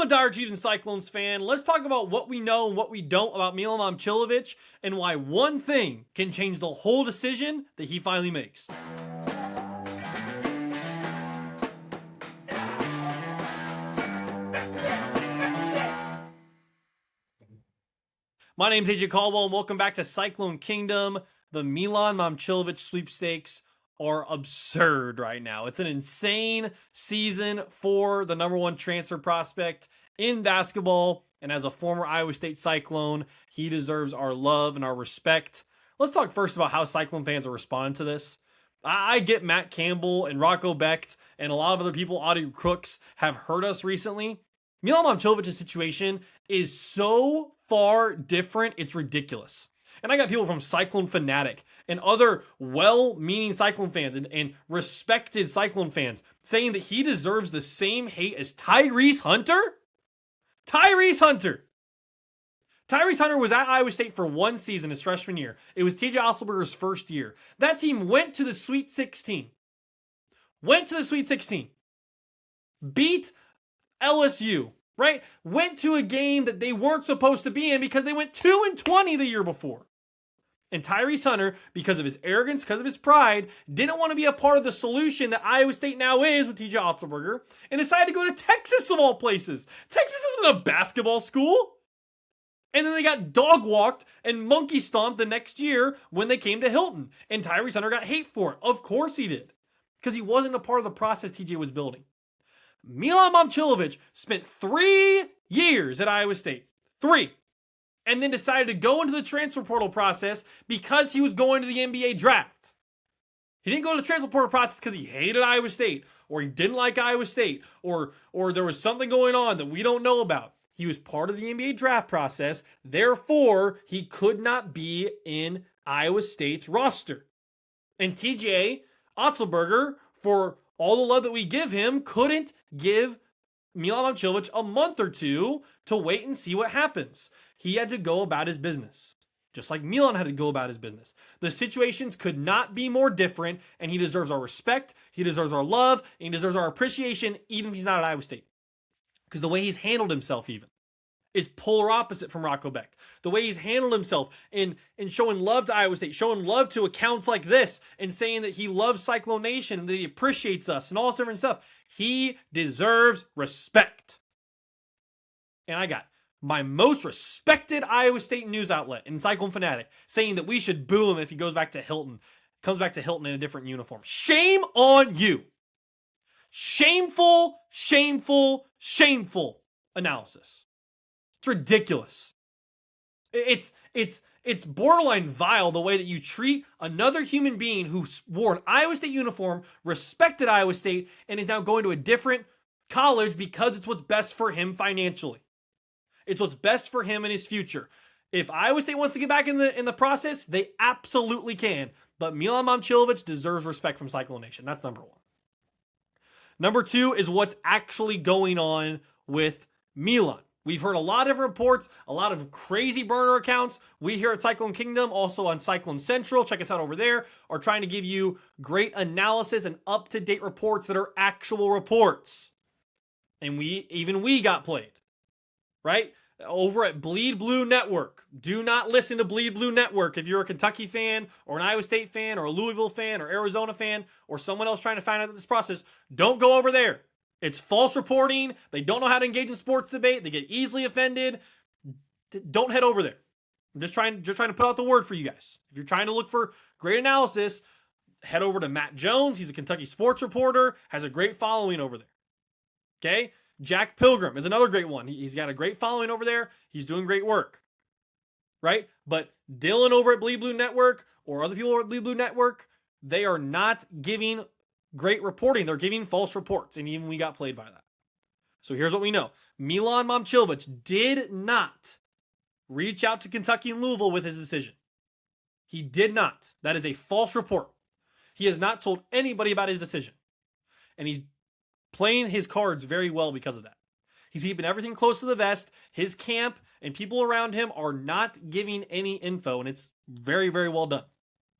I'm a dire Chiefs and Cyclones fan. Let's talk about what we know and what we don't about Milan Momcilovic and why one thing can change the whole decision that he finally makes. My name's AJ Caldwell, and welcome back to Cyclone Kingdom. The Milan Momcilovic Sweepstakes are absurd right now. It's an insane season for the number one transfer prospect in basketball, and as a former Iowa State Cyclone, he deserves our love and our respect. Let's talk first about how Cyclone fans are responding to this. I get Matt Campbell and Rocco Becht and a lot of other people, Audie Crooks, have hurt us recently. Milan Momcilovic's situation is so far different, it's ridiculous. And I got people from Cyclone Fanatic and other well-meaning Cyclone fans and respected Cyclone fans saying that he deserves the same hate as Tyrese Hunter? Tyrese Hunter! Tyrese Hunter was at Iowa State for one season his freshman year. It was TJ Otzelberger's first year. That team went to the Sweet 16. Beat LSU, right? Went to a game that they weren't supposed to be in because they went 2-20 the year before. And Tyrese Hunter, because of his arrogance, because of his pride, didn't want to be a part of the solution that Iowa State now is with TJ Otzelberger and decided to go to Texas of all places. Texas isn't a basketball school. And then they got dog walked and monkey stomped the next year when they came to Hilton. And Tyrese Hunter got hate for it. Of course he did. Because he wasn't a part of the process TJ was building. Milan Momcilovic spent 3 years at Iowa State. 3. And then decided to go into the transfer portal process because he was going to the NBA draft. He didn't go to the transfer portal process because he hated Iowa State, or he didn't like Iowa State, or there was something going on that we don't know about. He was part of the NBA draft process. Therefore, he could not be in Iowa State's roster. And TJ Otzelberger, for all the love that we give him, couldn't give Milan Momcilovic a month or two to wait and see what happens. He had to go about his business, just like Milan had to go about his business. The situations could not be more different, and he deserves our respect, he deserves our love, and he deserves our appreciation, even if he's not at Iowa State. Because the way he's handled himself even is polar opposite from Rocco Becht. The way he's handled himself in showing love to Iowa State, showing love to accounts like this, and saying that he loves Cyclone Nation, that he appreciates us, and all this different stuff. He deserves respect. And I got my most respected Iowa State news outlet in Cyclone Fanatic saying that we should boo him if he goes back to Hilton, comes back to Hilton in a different uniform. Shame on you. Shameful, shameful, shameful analysis. It's ridiculous. It's borderline vile the way that you treat another human being who wore an Iowa State uniform, respected Iowa State, and is now going to a different college because it's what's best for him financially. It's what's best for him in his future. If Iowa State wants to get back in the process, they absolutely can. But Milan Momcilovic deserves respect from Cyclone Nation. That's number one. Number two is what's actually going on with Milan. We've heard a lot of reports, a lot of crazy burner accounts. We here at Cyclone Kingdom, also on Cyclone Central, check us out over there, are trying to give you great analysis and up-to-date reports that are actual reports. And we got played, right? Over at Bleed Blue Network. Do not listen to Bleed Blue Network if you're a Kentucky fan or an Iowa State fan or a Louisville fan or Arizona fan or someone else trying to find out this process. Don't go over there. It's false reporting. They don't know how to engage in sports debate. They get easily offended. Don't head over there. I'm just trying to put out the word for you guys. If you're trying to look for great analysis, head over to Matt Jones. He's a Kentucky sports reporter, has a great following over there. Okay? Jack Pilgrim is another great one. He's got a great following over there. He's doing great work. Right? But Dylan over at Bleed Blue Network or other people over at Bleed Blue Network, they are not giving great reporting. They're giving false reports, and even we got played by that. So here's what we know. Milan Momcilovic did not reach out to Kentucky and Louisville with his decision. He did not. That is a false report. He has not told anybody about his decision. And he's playing his cards very well because of that. He's keeping everything close to the vest. His camp and people around him are not giving any info, and it's very, very well done.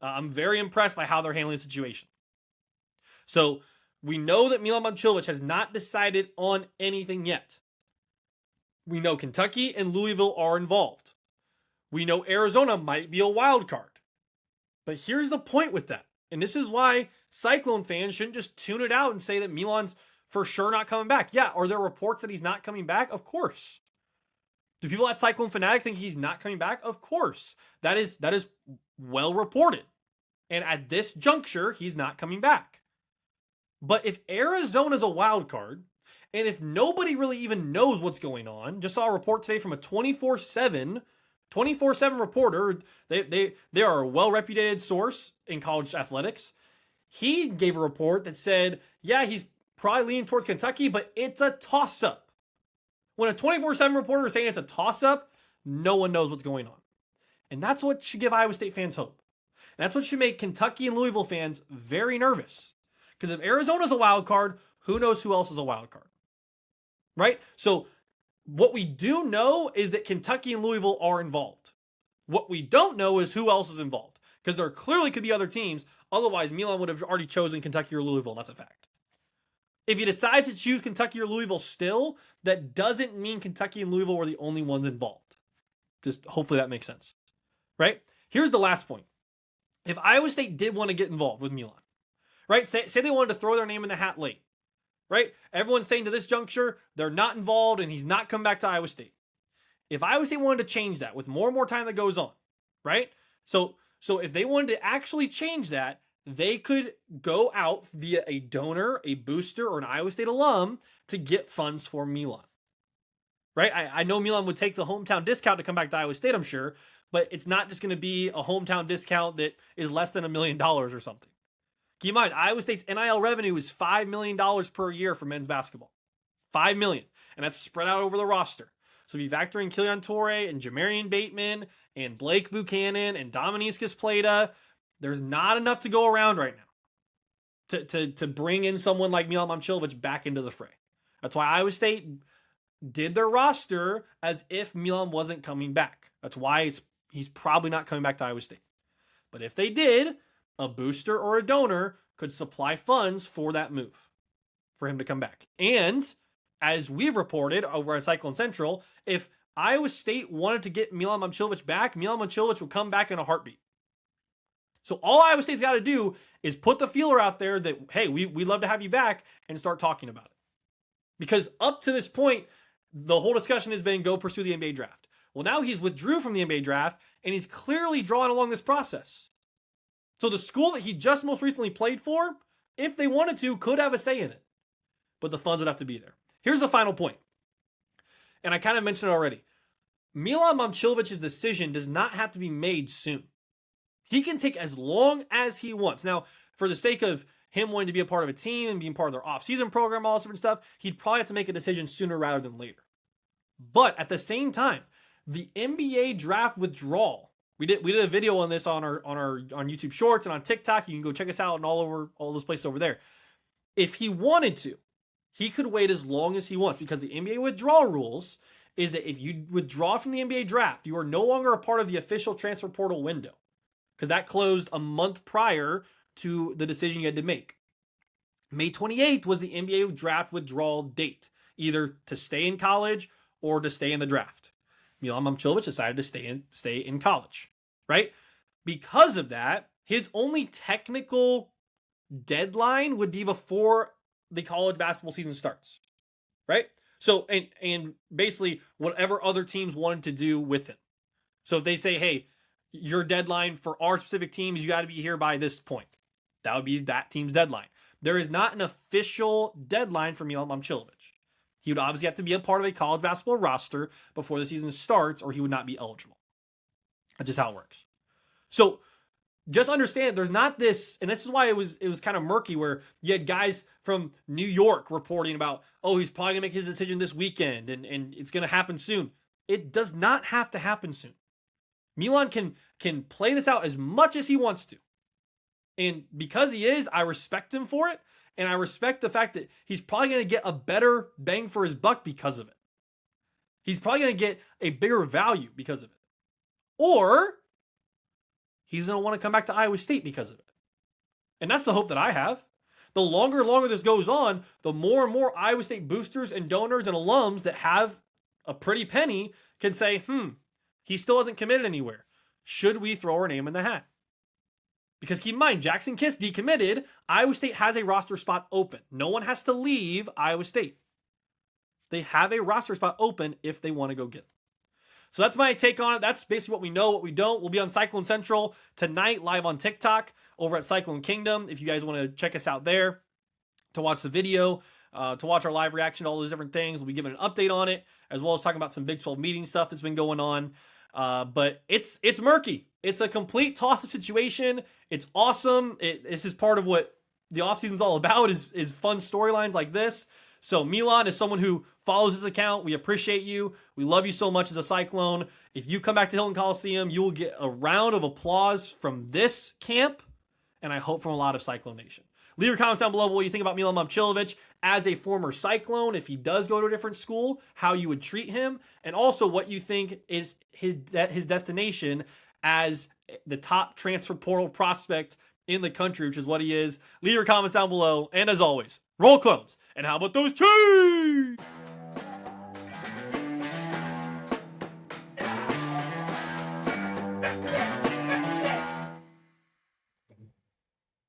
I'm very impressed by how they're handling the situation. So we know that Milan Momcilovic has not decided on anything yet. We know Kentucky and Louisville are involved. We know Arizona might be a wild card. But here's the point with that. And this is why Cyclone fans shouldn't just tune it out and say that Milan's for sure not coming back. Yeah, are there reports that he's not coming back? Of course. Do people at Cyclone Fanatic think he's not coming back? Of course. That is well reported. And at this juncture, he's not coming back. But if Arizona's a wild card, and if nobody really even knows what's going on, just saw a report today from a 24/7 reporter. They are a well-reputed source in college athletics. He gave a report that said, yeah, he's probably leaning towards Kentucky, but it's a toss-up. When a 24/7 reporter is saying it's a toss-up, no one knows what's going on. And that's what should give Iowa State fans hope. And that's what should make Kentucky and Louisville fans very nervous. Because if Arizona's a wild card, who knows who else is a wild card? Right? So what we do know is that Kentucky and Louisville are involved. What we don't know is who else is involved. Because there clearly could be other teams. Otherwise, Milan would have already chosen Kentucky or Louisville. That's a fact. If you decide to choose Kentucky or Louisville still, that doesn't mean Kentucky and Louisville were the only ones involved. Just hopefully that makes sense. Right? Here's the last point. If Iowa State did want to get involved with Milan, right? Say they wanted to throw their name in the hat late, right? Everyone's saying to this juncture, they're not involved and he's not come back to Iowa State. If Iowa State wanted to change that with more and more time that goes on, right? So if they wanted to actually change that, they could go out via a donor, a booster, or an Iowa State alum to get funds for Milan, right? I know Milan would take the hometown discount to come back to Iowa State, I'm sure, but it's not just going to be a hometown discount that is less than $1 million or something. Keep in mind, Iowa State's NIL revenue is $5 million per year for men's basketball. $5 million. And that's spread out over the roster. So if you factor in Killian Torrey and Jamarian Bateman and Blake Buchanan and Dominiscus Plata, there's not enough to go around right now to bring in someone like Milan Momcilovic back into the fray. That's why Iowa State did their roster as if Milan wasn't coming back. That's why he's probably not coming back to Iowa State. But if they did, a booster or a donor could supply funds for that move, for him to come back. And as we've reported over at Cyclone Central, if Iowa State wanted to get Milan Momcilovic back, Milan Momcilovic would come back in a heartbeat. So all Iowa State's got to do is put the feeler out there that, hey, we'd love to have you back, and start talking about it. Because up to this point, the whole discussion has been go pursue the NBA draft. Well, now he's withdrew from the NBA draft, and he's clearly drawing along this process. So the school that he just most recently played for, if they wanted to, could have a say in it. But the funds would have to be there. Here's the final point. And I kind of mentioned it already. Milan Momcilovic's decision does not have to be made soon. He can take as long as he wants. Now, for the sake of him wanting to be a part of a team and being part of their off-season program, all this different stuff, he'd probably have to make a decision sooner rather than later. But at the same time, the NBA draft withdrawal, we did a video on this on YouTube Shorts and on TikTok. You can go check us out and all those places over there. If he wanted to, he could wait as long as he wants, because the NBA withdrawal rules is that if you withdraw from the NBA draft, you are no longer a part of the official transfer portal window, because that closed a month prior to the decision you had to make. May 28th was the NBA draft withdrawal date, either to stay in college or to stay in the draft. Milan Momcilovic decided to stay in college, right? Because of that, his only technical deadline would be before the college basketball season starts, right? So, and basically whatever other teams wanted to do with him. So if they say, hey, your deadline for our specific team is you got to be here by this point, that would be that team's deadline. There is not an official deadline for Milan Momcilovic. He would obviously have to be a part of a college basketball roster before the season starts, or he would not be eligible. That's just how it works. So just understand there's not this, and this is why it was kind of murky, where you had guys from New York reporting about, oh, he's probably going to make his decision this weekend and it's going to happen soon. It does not have to happen soon. Milan can play this out as much as he wants to. And because he is, I respect him for it. And I respect the fact that he's probably going to get a better bang for his buck because of it. He's probably going to get a bigger value because of it. Or he's going to want to come back to Iowa State because of it. And that's the hope that I have. The longer this goes on, the more and more Iowa State boosters and donors and alums that have a pretty penny can say, he still hasn't committed anywhere. Should we throw our name in the hat? Because keep in mind, Jackson Kiss decommitted. Iowa State has a roster spot open. No one has to leave Iowa State. They have a roster spot open if they want to go get it. So that's my take on it. That's basically what we know, what we don't. We'll be on Cyclone Central tonight, live on TikTok, over at Cyclone Kingdom. If you guys want to check us out there to watch the video, to watch our live reaction to all those different things. We'll be giving an update on it, as well as talking about some Big 12 meeting stuff that's been going on. But it's murky. It's a complete toss-up situation. It's awesome. This is part of what the offseason's all about, is fun storylines like this. So Milan is someone who follows his account. We appreciate you. We love you so much as a Cyclone. If you come back to Hilton Coliseum, you will get a round of applause from this camp, and I hope from a lot of Cyclone Nation. Leave your comments down below what you think about Milan Momcilovic as a former Cyclone. If he does go to a different school, how you would treat him, and also what you think is his destination as the top transfer portal prospect in the country, which is what he is. Leave your comments down below, and as always, roll clones. And how about those cheese?